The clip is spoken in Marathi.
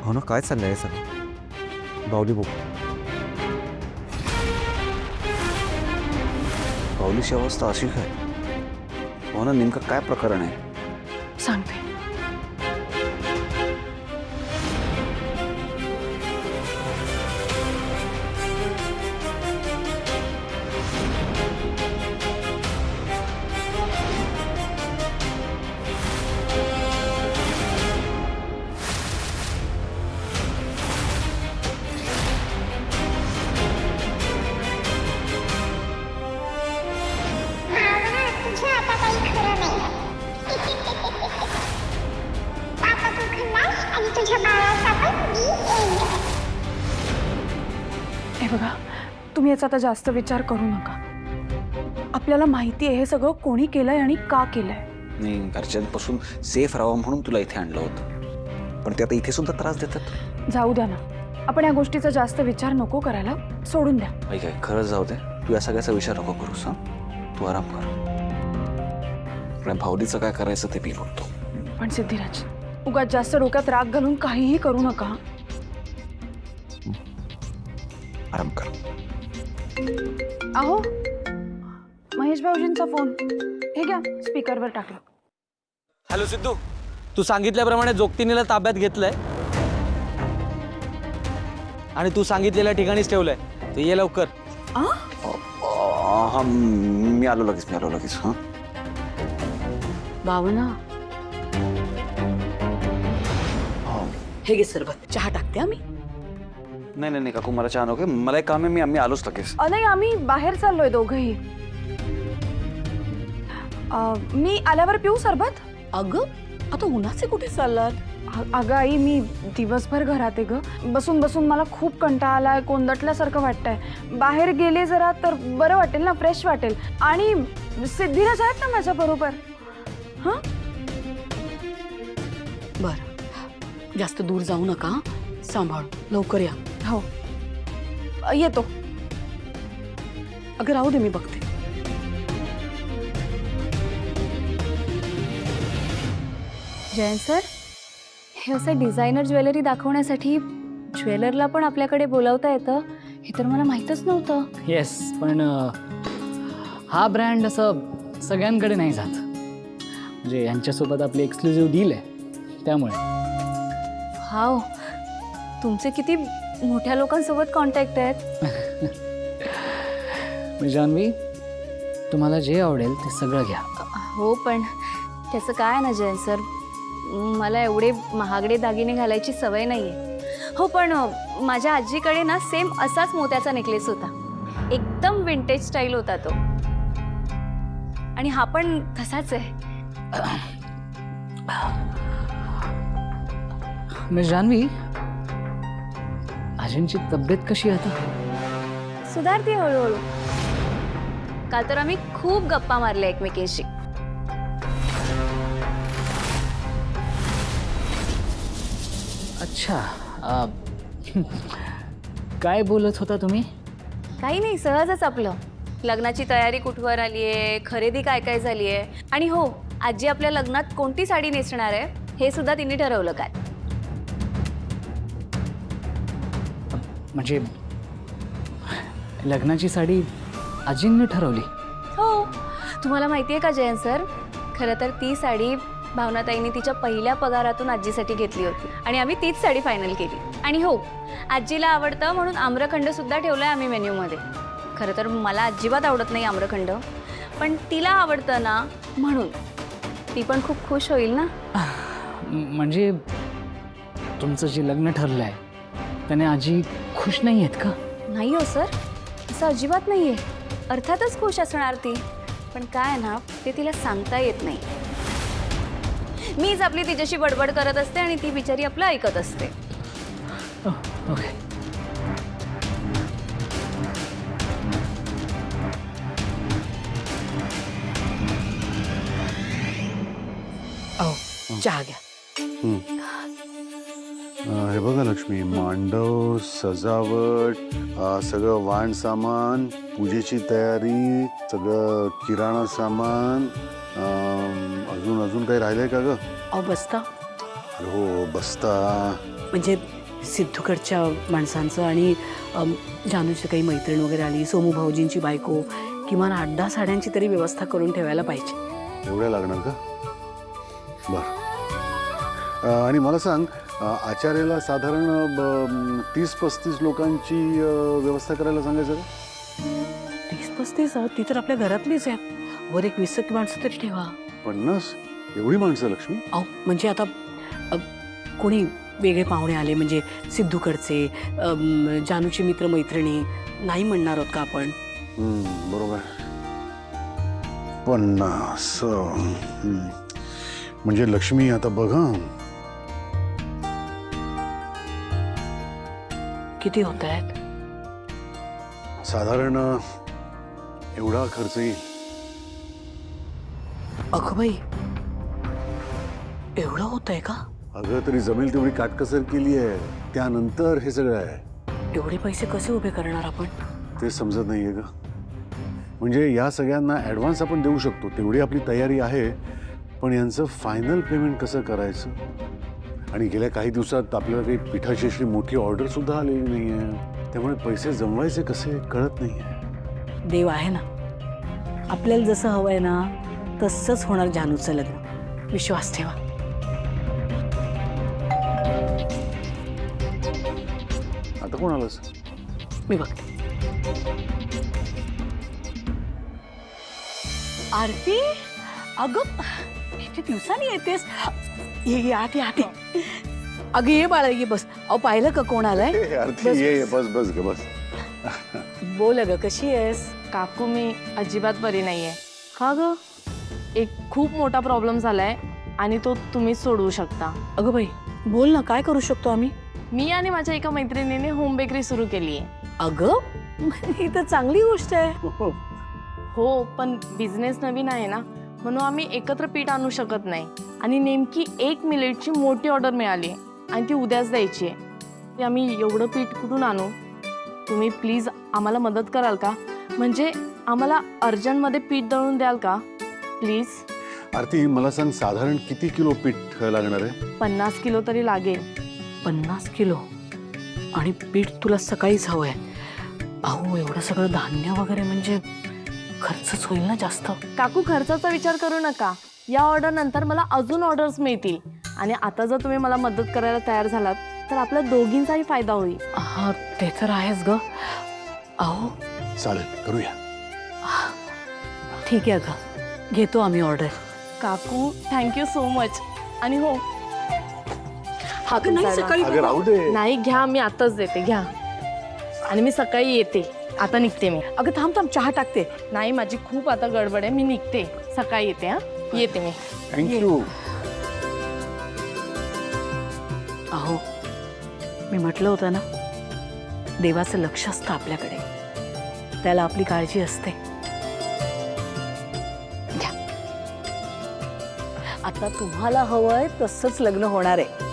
हो ना, काय चाललंय हे सगळं? बाहुली बघ. बाहुलीची अवस्था अशी काय? हो ना, नेमकं काय प्रकरण आहे? सांगते. हे बघा, तुम्ही याचा आता जास्त विचार करू नका. आपल्याला माहिती आहे हे सगळं कोणी केलंय आणि का केलंय. नाही, घरच्यांपासून सेफ राहावं म्हणून तुला इथे आणलं होतं, पण ते आता इथे सुद्धा त्रास देतात. जाऊ द्या ना, आपण या गोष्टीचा जास्त विचार नको करायला, सोडून द्या. ऐक आहे, खरंच जाऊ दे. तू या सगळ्याचा विचार नको करूस. हा, तू आराम कर. पण भावलीचं काय करायचं ते मी बघतो. पण सिद्धिराज, उगाच जास्त डोक्यात राग घालून काहीही करू नका. आराम कर. अहो, महेश भाऊजींचा फोन. हे घ्या, स्पीकरवर टाकलं. हॅलो सिद्धू, तू सांगितल्याप्रमाणे जोगतिनीला ताब्यात घेतलंय आणि तू सांगितलेल्या ठिकाणीच ठेवलंय. ते ये लवकर. हा, मी आलो लगेच. हा, भावना, हे घे सरबत. चहा टाकते आम्ही. नाही काकू, मला चहा नको. मला एक काम आहे. आम्ही आलोच लगेच. नाही, आम्ही बाहेर चाललोय दोघंही. मी आल्यावर पिऊ सरबत. अगं, आता उन्हाचे कुठे चाललात? अगं आई, मी दिवसभर घरात आहे ग. बसून बसून मला खूप कंटाळा आलाय, कोंदटल्यासारखं वाटतंय. बाहेर गेले जरा तर बरं वाटेल ना, फ्रेश वाटेल. आणि सिद्धिराज आहेत ना माझ्या बरोबर. हां, बरं, जास्त दूर जाऊ नका. सांभाळ, लवकर या. हो, येतो. अगं राहू दे, मी बघते. जयंत सर, हे असं डिझायनर ज्वेलरी दाखवण्यासाठी ज्वेलरला पण आपल्याकडे बोलावता येतं, हे तर मला माहीतच नव्हतं. येस, पण हा ब्रँड असं सगळ्यांकडे नाही जात. म्हणजे यांच्यासोबत आपली एक्सक्लुझिव्ह डील आहे, त्यामुळे. हाव, तुमचे किती मोठ्या लोकांसोबत कॉन्टॅक्ट आहेत. जान्हवी, तुम्हाला जे आवडेल ते सगळं घ्या. हो, पण त्याचं काय ना जयंत सर, मला एवढे महागडे दागिने घालायची सवय नाही आहे. हो, पण माझ्या आजीकडे ना सेम असाच मोत्याचा नेकलेस होता. एकदम विंटेज स्टाईल होता तो. आणि हा पण तसाच आहे. मिस जान्हवी, आजींची तब्येत कशी आहे आता? सुधारते हळूहळू. काल तर आम्ही खूप गप्पा मारल्या एकमेकींशी. अच्छा, काय बोलत होता तुम्ही? काही नाही, सहजच आपलं. लग्नाची तयारी कुठवर आली आहे, खरेदी काय काय झाली आहे. आणि हो, आजी आपल्या लग्नात कोणती साडी नेसणार आहे हे सुद्धा तिने ठरवलं काय. म्हणजे लग्नाची साडी आजींनी ठरवली? हो, तुम्हाला माहिती आहे का जयंत सर, खरं तर ती साडी भावनाताईंनी तिच्या पहिल्या पगारातून आजीसाठी घेतली होती आणि आम्ही तीच साडी फायनल केली. आणि हो, आजीला आवडतं म्हणून आम्रखंड सुद्धा ठेवलाय आम्ही मेन्यूमध्ये. खरं तर मला अजिबात आवडत नाही आम्रखंड, पण तिला आवडतं ना, म्हणून ती पण खूप खुश होईल ना. म्हणजे तुमचं जे लग्न ठरलं आहे त्याने आजी खुश नाही आहेत का? नाही हो सर, असं अजिबात नाही आहे. अर्थातच खुश असणार ती, पण काय ना, ते तिला सांगता येत नाही. मीच आपली तिच्याशी बडबड करत असते आणि ती बिचारी आपलं ऐकत असते. ओके. चहा घ्या. हे बघा लक्ष्मी, मांडव, सजावट, सगळं वाण सामान, पूजेची तयारी, सगळं किराणा सामान, अजून काही राहिलंय का ग? अहो बसता. हो बसता. म्हणजे सिद्धूकडच्या माणसांचं आणि जानूची काही मैत्रीण वगैरे आली, सोमू भाऊजींची बायको, किमान 8-10 साड्यांची तरी व्यवस्था करून ठेवायला पाहिजे. एवढ्या लागणार का? बर. आणि मला सांग, आचार्याला साधारण 30-35 लोकांची व्यवस्था करायला सांगायचं का? 30-35 ती तर आपल्या घरातलीच आहेत. वर एक 20 माणसं तरी ठेवा. 50? एवढी माणसं लक्ष्मी? अहो म्हणजे आता कोणी वेगळे पाहुणे आले म्हणजे सिद्धूकडचे, जानूची मित्र मैत्रिणी, नाही म्हणणार आहोत का आपण? बरोबर. 50. म्हणजे लक्ष्मी आता बघा किती होत आहेत? साधारण एवढा खर्च येईल. अगं बाई, एवढं होत आहे का? अगं तरी जमेल तेवढी काटकसर केली आहे, त्यानंतर हे सगळं आहे. एवढे पैसे कसे उभे करणार आपण? ते समजत नाहीये का? म्हणजे या सगळ्यांना ॲडव्हान्स आपण देऊ शकतो, तेवढी आपली तयारी आहे, पण यांचं फायनल पेमेंट कसं करायचं? आणि गेल्या काही दिवसात आपल्याला काही पिठाची अशी मोठी ऑर्डर सुद्धा आलेली नाही आहे, त्यामुळे पैसे जमवायचे कसे कळत नाही आहे. देव आहे ना, आपल्याला जसं हवं आहे ना तसंच होणार जानूचं लग्न, विश्वास ठेवा. आता कोण आलंस? मी बघते. आरती, अगं किती दिवसांनी येतेस. ये आत ये. अगं ये बाळा, ये बस. अहो पाहिलं का कोण आलाय? आरती ये, बस बस ग बस. बोल अगं, कशी आहेस? काकू मी अजिबात बरी नाहीये. का ग? एक खूप मोठा प्रॉब्लेम झालाय आणि तो तुम्हीच सोडवू शकता. अगं बाई बोल ना, काय करू शकतो आम्ही? मी आणि माझ्या एका मैत्रिणीने होम बेकरी सुरू केली आहे. अगं ही तर चांगली गोष्ट आहे. हो, पण बिझनेस नवीन आहे ना, म्हणून आम्ही एकत्र पीठ आणू शकत नाही. आणि नेमकी 1 मिनिटची मोठी ऑर्डर मिळाली आहे आणि ती उद्याच द्यायची आहे. ते आम्ही एवढं पीठ कुठून आणू? तुम्ही प्लीज आम्हाला मदत कराल का? म्हणजे आम्हाला अर्जंटमध्ये पीठ दळून द्याल का प्लीज? आरती मला सांग, साधारण किती किलो पीठ लागणार आहे? 50 किलो तरी लागेल. 50 किलो? आणि पीठ तुला सकाळीच हवं आहे? अहो एवढं सगळं धान्य वगैरे म्हणजे खर्चच होईल ना जास्त. काकू खर्चाचा विचार करू नका. या ऑर्डर नंतर मला अजून ऑर्डर्स मिळतील आणि आता जर तुम्ही मला मदत करायला तयार झालात तर आपल्या दोघींचाही फायदा होईल. हा ते तर आहेच ग. अहो चालेल, करूया. ठीक आहे अगं, घेतो आम्ही ऑर्डर. काकू थँक्यू सो मच. आणि हो, हा अगं नाही, सकाळी अगं राहू दे. नाही घ्या, मी आताच देते, घ्या. आणि मी सकाळी येते. आता निघते मी. अगं थांब थांब, चहा टाकते. नाही, माझी खूप आता गडबड आहे, मी निघते. सकाळी येते. येते मी. थँक्यू. अहो मी म्हटलं होतं ना, देवाचं लक्ष असतं आपल्याकडे, त्याला आपली काळजी असते. घ्या. आता तुम्हाला हवंय तसंच लग्न होणार आहे.